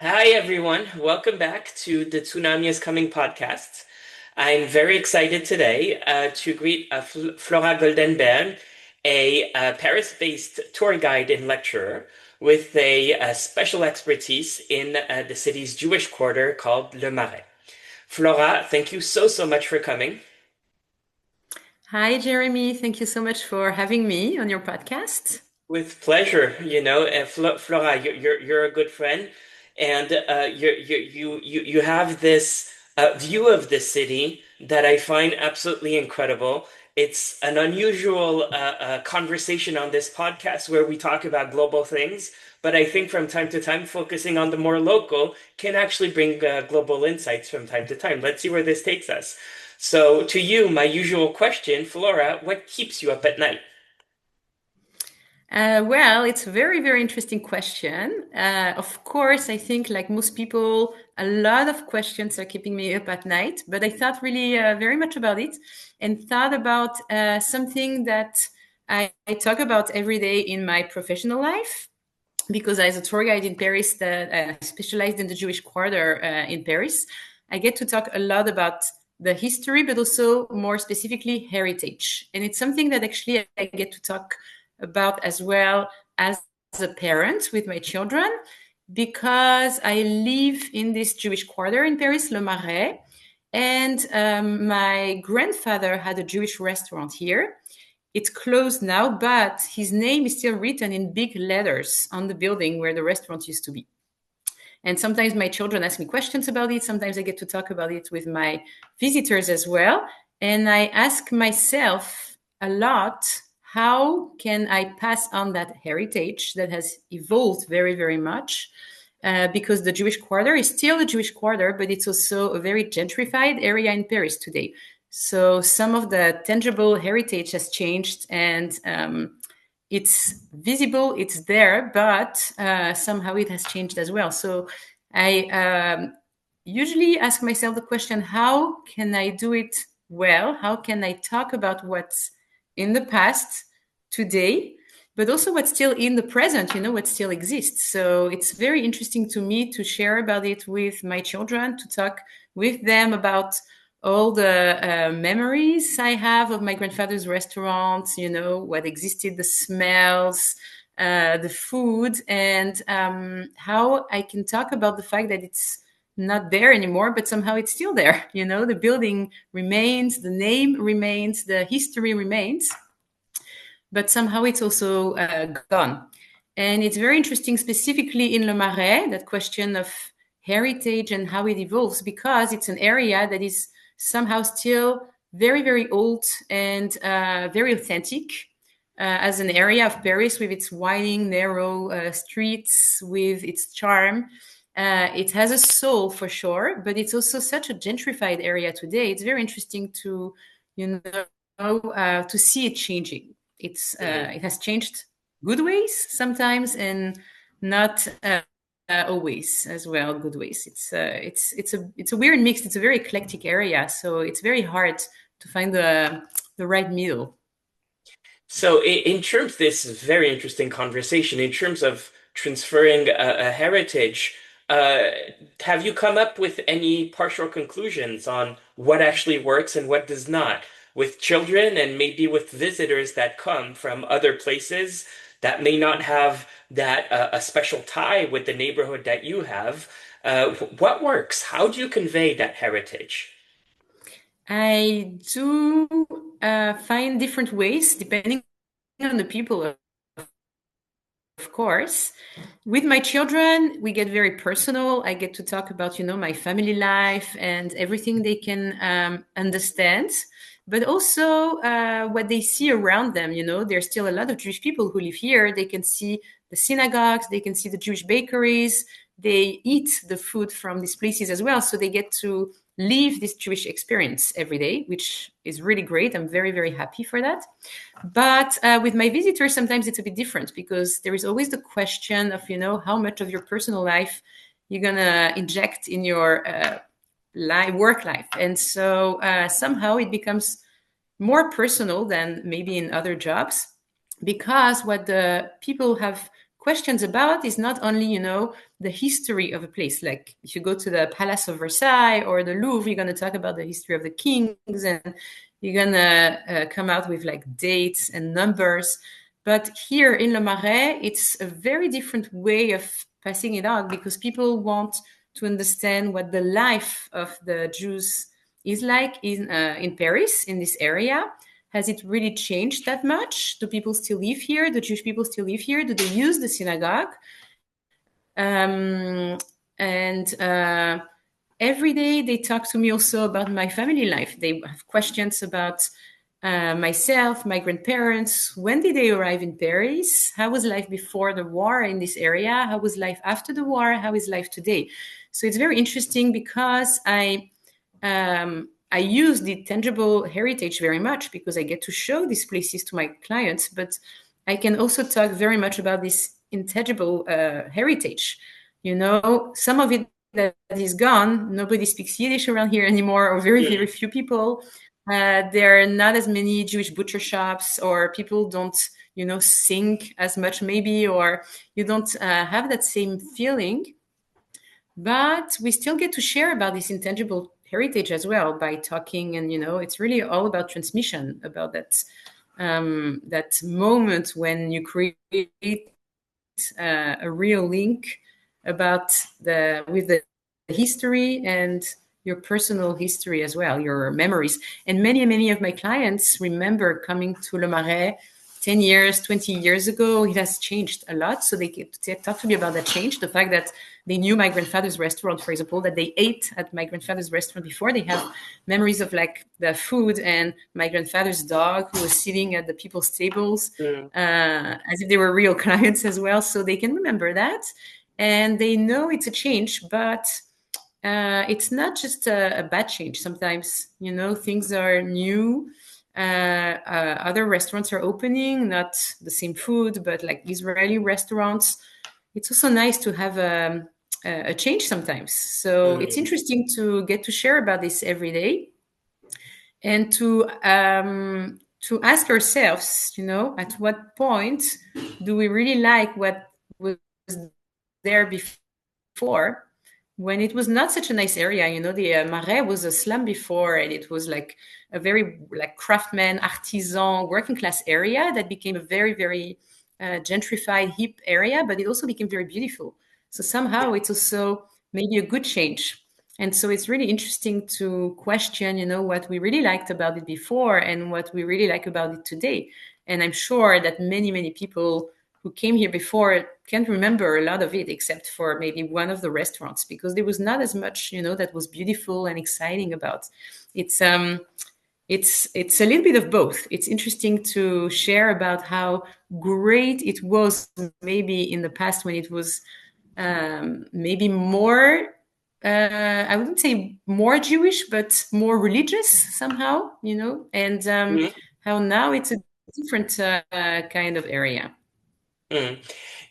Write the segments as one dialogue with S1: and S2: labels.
S1: Hi, everyone. Welcome back to the Tsunami is Coming podcast. I'm very excited today to greet Flora Goldenberg, a Paris-based tour guide and lecturer with a special expertise in the city's Jewish quarter called Le Marais. Flora, thank you so much for coming.
S2: Hi, Jeremy. Thank you so much for having me on your podcast.
S1: With pleasure, Flora, you're a good friend, and you have this view of the city that I find absolutely incredible. It's an unusual conversation on this podcast where we talk about global things, but I think from time to time, focusing on the more local can actually bring global insights from time to time. Let's see where this takes us. So, to you, my usual question, Flora, what keeps you up at night?
S2: Well, it's a very, very interesting question. Of course, I think, like most people, a lot of questions are keeping me up at night, but I thought really very much about it and thought about something that I talk about every day in my professional life. Because as a tour guide in Paris that specialized in the Jewish quarter in Paris, I get to talk a lot about the history, but also more specifically heritage. And it's something that actually I get to talk about as well as a parent with my children, because I live in this Jewish quarter in Paris, Le Marais, and my grandfather had a Jewish restaurant here. It's closed now, but his name is still written in big letters on the building where the restaurant used to be. And sometimes my children ask me questions about it. Sometimes I get to talk about it with my visitors as well. And I ask myself a lot, how can I pass on that heritage that has evolved very, very much? Because the Jewish quarter is still a Jewish quarter, but it's also a very gentrified area in Paris today. So some of the tangible heritage has changed, and it's visible, it's there, but somehow it has changed as well. So I usually ask myself the question, how can I do it well? How can I talk about what's in the past today, but also what's still in the present, what still exists? So it's very interesting to me to share about it with my children, to talk with them about all the memories I have of my grandfather's restaurant, what existed, the smells, the food, and how I can talk about the fact that it's not there anymore, but somehow it's still there. The building remains, the name remains, the history remains, but somehow it's also gone. And it's very interesting, specifically in Le Marais, that question of heritage and how it evolves, because it's an area that is somehow still very, very old and very authentic as an area of Paris, with its winding, narrow streets, with its charm. It has a soul for sure, but it's also such a gentrified area today. It's very interesting to, to see it changing. It has changed good ways sometimes, and not always as well good ways. It's a weird mix. It's a very eclectic area, so it's very hard to find the right middle.
S1: So, in terms, this very interesting conversation, in terms of transferring a heritage, uh, have you come up with any partial conclusions on what actually works and what does not with children and maybe with visitors that come from other places that may not have that a special tie with the neighborhood that you have? What works? How do you convey that heritage?
S2: I do find different ways depending on the people, of course. With my children, we get very personal. I get to talk about, my family life and everything they can understand, but also what they see around them. There's still a lot of Jewish people who live here. They can see the synagogues, they can see the Jewish bakeries, they eat the food from these places as well. So they get to live this Jewish experience every day, which is really great. I'm very, very happy for that. But with my visitors, sometimes it's a bit different, because there is always the question of, how much of your personal life you're going to inject in your work life. And so somehow it becomes more personal than maybe in other jobs, because what the people have questions about is not only, the history of a place. Like if you go to the Palace of Versailles or the Louvre, you're going to talk about the history of the kings, and you're going to come out with like dates and numbers. But here in Le Marais, it's a very different way of passing it on, because people want to understand what the life of the Jews is like in Paris, in this area. Has it really changed that much? Do people still live here? Do Jewish people still live here? Do they use the synagogue? And every day they talk to me also about my family life. They have questions about myself, my grandparents. When did they arrive in Paris? How was life before the war in this area? How was life after the war? How is life today? So it's very interesting, because I use the tangible heritage very much, because I get to show these places to my clients, but I can also talk very much about this intangible heritage. Some of it that is gone. Nobody speaks Yiddish around here anymore, or very, very few people. There are not as many Jewish butcher shops, or people don't, sing as much maybe, or you don't have that same feeling. But we still get to share about this intangible heritage as well by talking, and it's really all about transmission, about that moment when you create a real link about with the history, and your personal history as well, your memories. And many of my clients remember coming to Le Marais 10 years, 20 years ago. It has changed a lot. So they talk to me about that change. The fact that they knew my grandfather's restaurant, for example, that they ate at my grandfather's restaurant before. They have memories of like the food and my grandfather's dog who was sitting at the people's tables,
S1: Mm,
S2: as if they were real clients as well. So they can remember that. And they know it's a change, but it's not just a bad change. Sometimes, things are new. Other restaurants are opening, not the same food, but like Israeli restaurants. It's also nice to have a change sometimes. So it's
S1: mm,
S2: interesting to get to share about this every day, and to ask ourselves, at what point do we really like what was there before, when it was not such a nice area. The Marais was a slum before, and it was like a very like craftsman, artisan, working class area that became a very, very gentrified, hip area, but it also became very beautiful. So somehow it's also maybe a good change. And so it's really interesting to question, what we really liked about it before and what we really like about it today. And I'm sure that many people who came here before can't remember a lot of it, except for maybe one of the restaurants, because there was not as much, that was beautiful and exciting about. It's a little bit of both. It's interesting to share about how great it was maybe in the past, when it was maybe more, I wouldn't say more Jewish, but more religious somehow, and
S1: mm,
S2: how now it's a different kind of area.
S1: mm.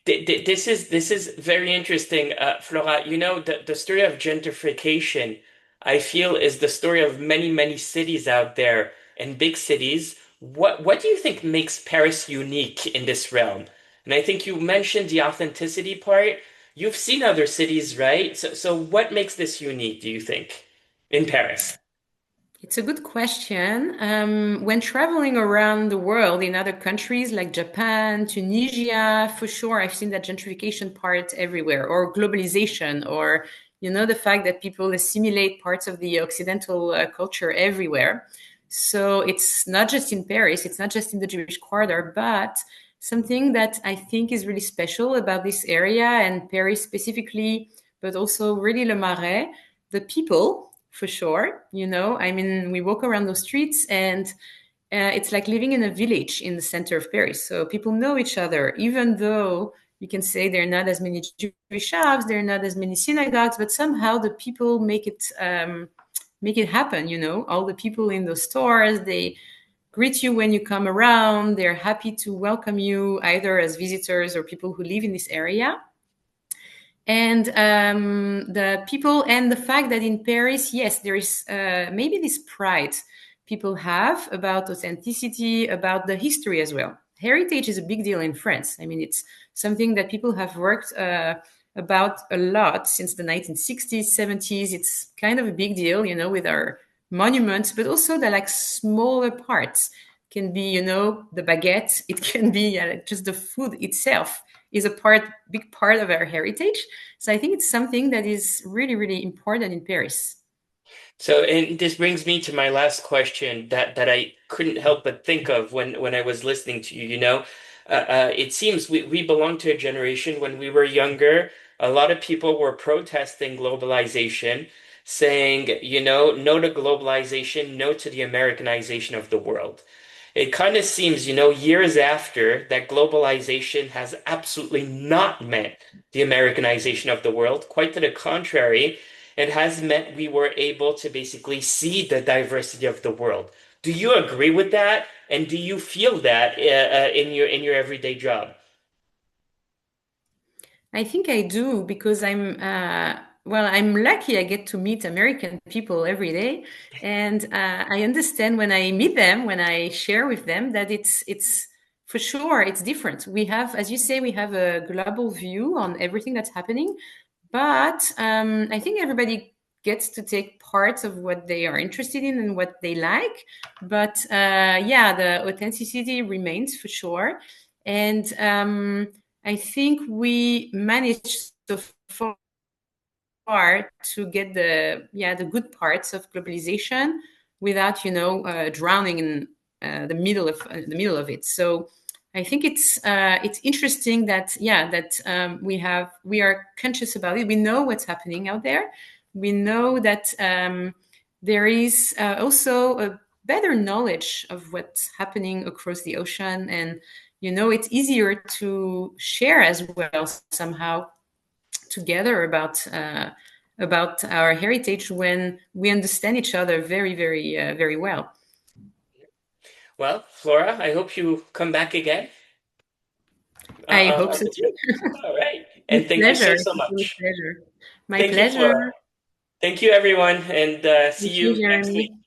S1: This is very interesting, Flora. The story of gentrification, I feel, is the story of many cities out there and big cities. What do you think makes Paris unique in this realm? And I think you mentioned the authenticity part. You've seen other cities, right? So what makes this unique, do you think, in Paris?
S2: It's a good question. When traveling around the world in other countries like Japan, Tunisia, for sure, I've seen that gentrification part everywhere, or globalization, or the fact that people assimilate parts of the Occidental culture everywhere. So it's not just in Paris, it's not just in the Jewish quarter, but something that I think is really special about this area and Paris specifically, but also really Le Marais, the people, for sure. I mean, we walk around those streets, and it's like living in a village in the center of Paris. So people know each other, even though you can say there are not as many Jewish shops, there are not as many synagogues, but somehow the people make it happen. All the people in the stores, they greet you when you come around. They're happy to welcome you either as visitors or people who live in this area. And the people, and the fact that in Paris, yes, there is maybe this pride people have about authenticity, about the history as well. Heritage is a big deal in France. I mean, it's something that people have worked about a lot since the 1960s, 70s. It's kind of a big deal, with our monuments, but also the like smaller parts can be, the baguette. It can be just the food itself is a big part of our heritage. So I think it's something that is really, really important in Paris.
S1: So, and this brings me to my last question that I couldn't help but think of when I was listening to you. It seems we belong to a generation when we were younger. A lot of people were protesting globalization, saying, no to globalization, no to the Americanization of the world. It kind of seems, years after that globalization has absolutely not meant the Americanization of the world. Quite to the contrary, it has meant we were able to basically see the diversity of the world. Do you agree with that? And do you feel that in your everyday job?
S2: I think I do because I'm lucky I get to meet American people every day. And I understand when I meet them, when I share with them, that it's for sure it's different. We have, as you say, we have a global view on everything that's happening. But I think everybody gets to take parts of what they are interested in and what they like. But yeah, the authenticity remains for sure. And I think we managed so far to get the good parts of globalization without drowning in the middle of it. So I think it's interesting that we are conscious about it. We know what's happening out there. We know that there is also a better knowledge of what's happening across the ocean, and it's easier to share as well somehow together about our heritage when we understand each other very, very, very well.
S1: Well, Flora, I hope you come back again
S2: I hope
S1: on
S2: so
S1: the
S2: too.
S1: trip. All right. And
S2: With
S1: thank you
S2: pleasure.
S1: so
S2: With
S1: much.
S2: pleasure. My
S1: Thank you,
S2: pleasure.
S1: Flora. Thank you, everyone, and see
S2: Thank you,
S1: you next week.
S2: Jeremy.